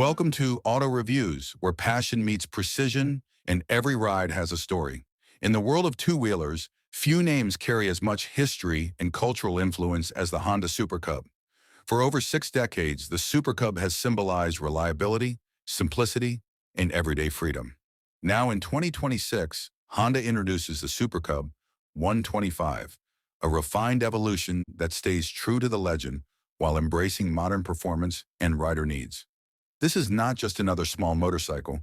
Welcome to Auto Reviews, where passion meets precision and every ride has a story. In the world of two-wheelers, few names carry as much history and cultural influence as the Honda Super Cub. For over 6 decades, the Super Cub has symbolized reliability, simplicity, and everyday freedom. Now in 2026, Honda introduces the Super Cub 125, a refined evolution that stays true to the legend while embracing modern performance and rider needs. This is not just another small motorcycle.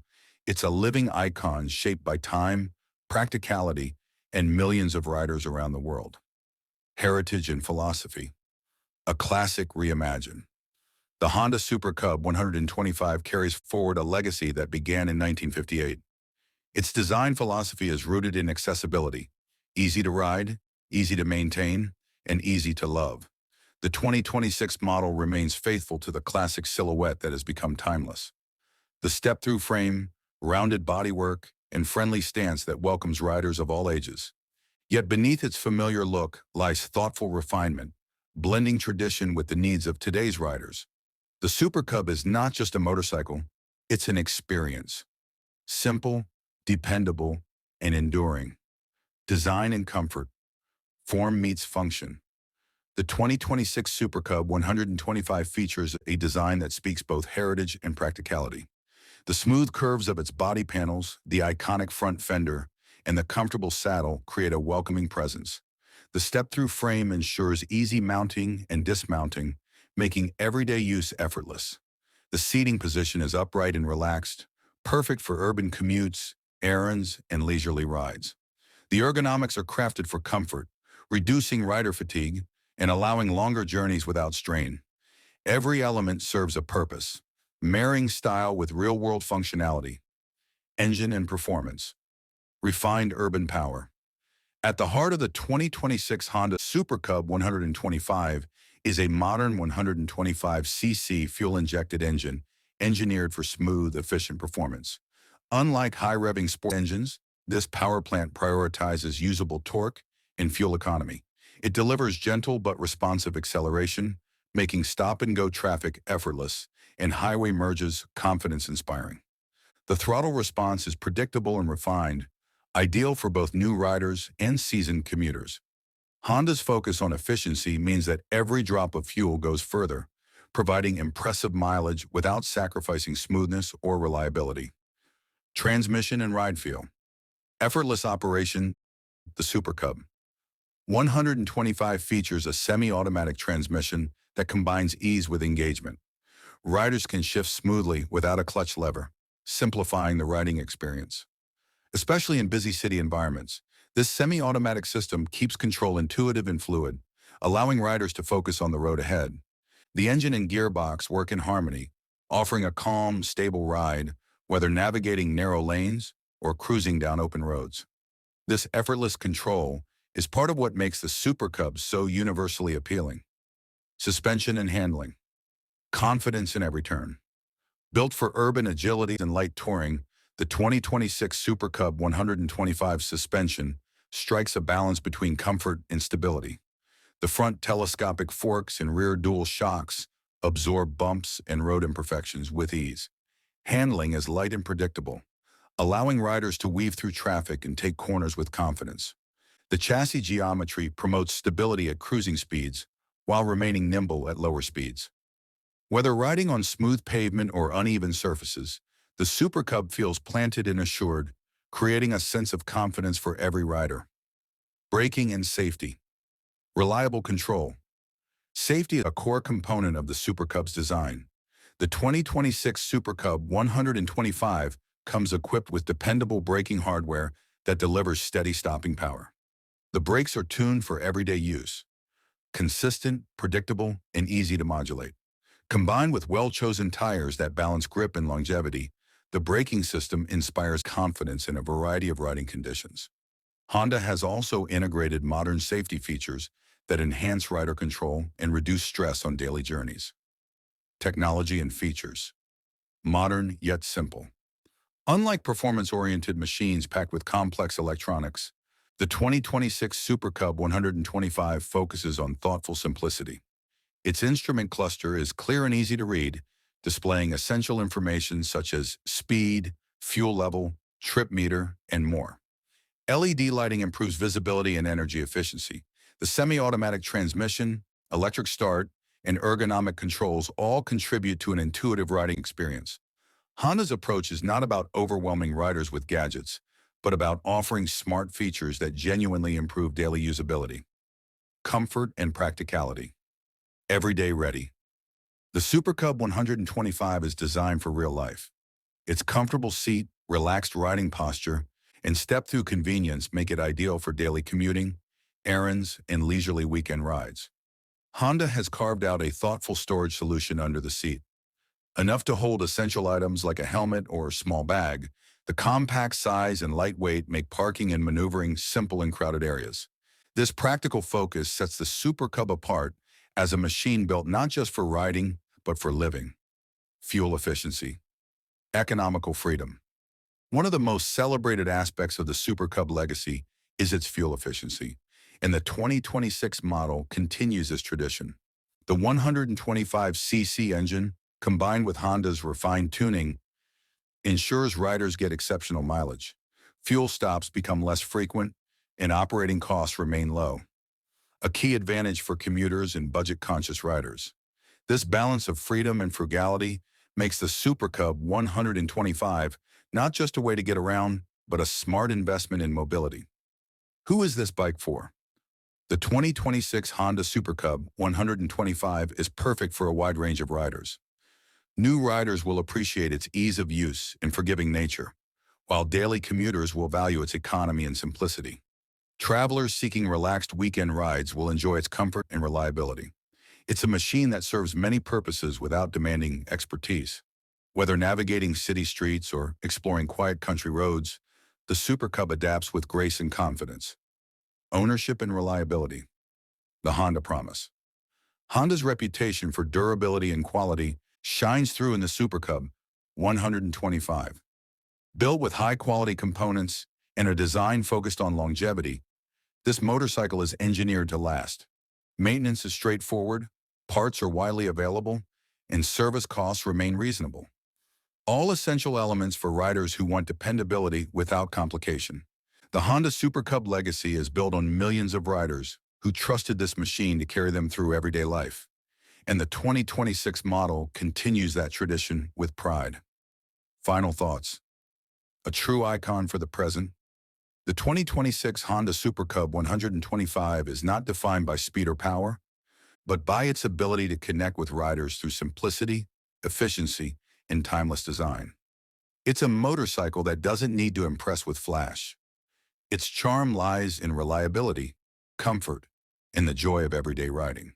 It's a living icon shaped by time, practicality, and millions of riders around the world. Heritage and philosophy. A classic reimagined. The Honda Super Cub 125 carries forward a legacy that began in 1958. Its design philosophy is rooted in accessibility, easy to ride, easy to maintain, and easy to love. The 2026 model remains faithful to the classic silhouette that has become timeless. The step-through frame, rounded bodywork, and friendly stance that welcomes riders of all ages. Yet beneath its familiar look lies thoughtful refinement, blending tradition with the needs of today's riders. The Super Cub is not just a motorcycle, it's an experience. Simple, dependable, and enduring. Design and comfort. Form meets function. The 2026 Super Cub 125 features a design that speaks both heritage and practicality. The smooth curves of its body panels, the iconic front fender, and the comfortable saddle create a welcoming presence. The step-through frame ensures easy mounting and dismounting, making everyday use effortless. The seating position is upright and relaxed, perfect for urban commutes, errands, and leisurely rides. The ergonomics are crafted for comfort, reducing rider fatigue and allowing longer journeys without strain. Every element serves a purpose, marrying style with real-world functionality. Engine and performance. Refined urban power. At the heart of the 2026 Honda Super Cub 125 is a modern 125cc fuel-injected engine engineered for smooth, efficient performance. Unlike high-revving sport engines, this power plant prioritizes usable torque and fuel economy. It delivers gentle but responsive acceleration, making stop-and-go traffic effortless and highway merges confidence-inspiring. The throttle response is predictable and refined, ideal for both new riders and seasoned commuters. Honda's focus on efficiency means that every drop of fuel goes further, providing impressive mileage without sacrificing smoothness or reliability. Transmission and ride feel. Effortless operation. The Super Cub 125 features a semi-automatic transmission that combines ease with engagement. Riders can shift smoothly without a clutch lever, simplifying the riding experience. Especially in busy city environments, this semi-automatic system keeps control intuitive and fluid, allowing riders to focus on the road ahead. The engine and gearbox work in harmony, offering a calm, stable ride, whether navigating narrow lanes or cruising down open roads. This effortless control is part of what makes the Super Cub so universally appealing. Suspension and handling. Confidence in every turn. Built for urban agility and light touring, the 2026 Super Cub 125 suspension strikes a balance between comfort and stability. The front telescopic forks and rear dual shocks absorb bumps and road imperfections with ease. Handling is light and predictable, allowing riders to weave through traffic and take corners with confidence. The chassis geometry promotes stability at cruising speeds while remaining nimble at lower speeds. Whether riding on smooth pavement or uneven surfaces, the Super Cub feels planted and assured, creating a sense of confidence for every rider. Braking and safety. Reliable control. Safety is a core component of the Super Cub's design. The 2026 Super Cub 125 comes equipped with dependable braking hardware that delivers steady stopping power. The brakes are tuned for everyday use, consistent, predictable, and easy to modulate. Combined with well-chosen tires that balance grip and longevity, the braking system inspires confidence in a variety of riding conditions. Honda has also integrated modern safety features that enhance rider control and reduce stress on daily journeys. Technology and features. Modern yet simple. Unlike performance-oriented machines packed with complex electronics, the 2026 Super Cub 125 focuses on thoughtful simplicity. Its instrument cluster is clear and easy to read, displaying essential information such as speed, fuel level, trip meter, and more. LED lighting improves visibility and energy efficiency. The semi-automatic transmission, electric start, and ergonomic controls all contribute to an intuitive riding experience. Honda's approach is not about overwhelming riders with gadgets, but about offering smart features that genuinely improve daily usability, comfort, and practicality. Everyday ready. The Super Cub 125 is designed for real life. Its comfortable seat, relaxed riding posture, and step-through convenience make it ideal for daily commuting, errands, and leisurely weekend rides. Honda has carved out a thoughtful storage solution under the seat. Enough to hold essential items like a helmet or a small bag, the compact size and lightweight make parking and maneuvering simple in crowded areas. This practical focus sets the Super Cub apart as a machine built not just for riding, but for living. Fuel efficiency. Economical freedom. One of the most celebrated aspects of the Super Cub legacy is its fuel efficiency, and the 2026 model continues this tradition. The 125cc engine, combined with Honda's refined tuning, ensures riders get exceptional mileage. Fuel stops become less frequent, and operating costs remain low, a key advantage for commuters and budget-conscious riders. This balance of freedom and frugality makes the Super Cub 125 not just a way to get around, but a smart investment in mobility. Who is this bike for? The 2026 Honda Super Cub 125 is perfect for a wide range of riders. New riders will appreciate its ease of use and forgiving nature, while daily commuters will value its economy and simplicity. Travelers seeking relaxed weekend rides will enjoy its comfort and reliability. It's a machine that serves many purposes without demanding expertise. Whether navigating city streets or exploring quiet country roads, the Super Cub adapts with grace and confidence. Ownership and reliability. The Honda promise. Honda's reputation for durability and quality shines through in the Super Cub 125. Built with high-quality components and a design focused on longevity, this motorcycle is engineered to last. Maintenance is straightforward, parts are widely available, and service costs remain reasonable. All essential elements for riders who want dependability without complication. The Honda Super Cub legacy is built on millions of riders who trusted this machine to carry them through everyday life. And the 2026 model continues that tradition with pride. Final thoughts. A true icon for the present. The 2026 Honda Super Cub 125 is not defined by speed or power, but by its ability to connect with riders through simplicity, efficiency, and timeless design. It's a motorcycle that doesn't need to impress with flash. Its charm lies in reliability, comfort, and the joy of everyday riding.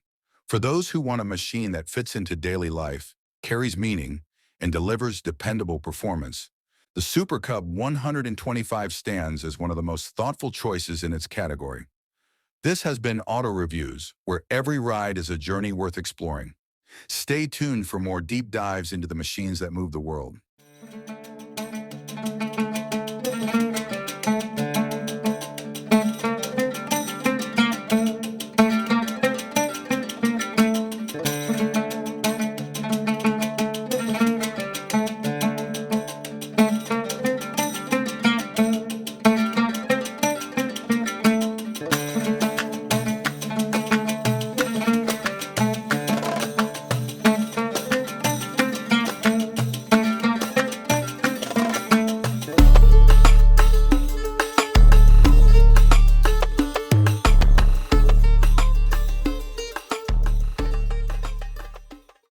For those who want a machine that fits into daily life, carries meaning, and delivers dependable performance, the Super Cub 125 stands as one of the most thoughtful choices in its category. This has been Auto Reviews, where every ride is a journey worth exploring. Stay tuned for more deep dives into the machines that move the world.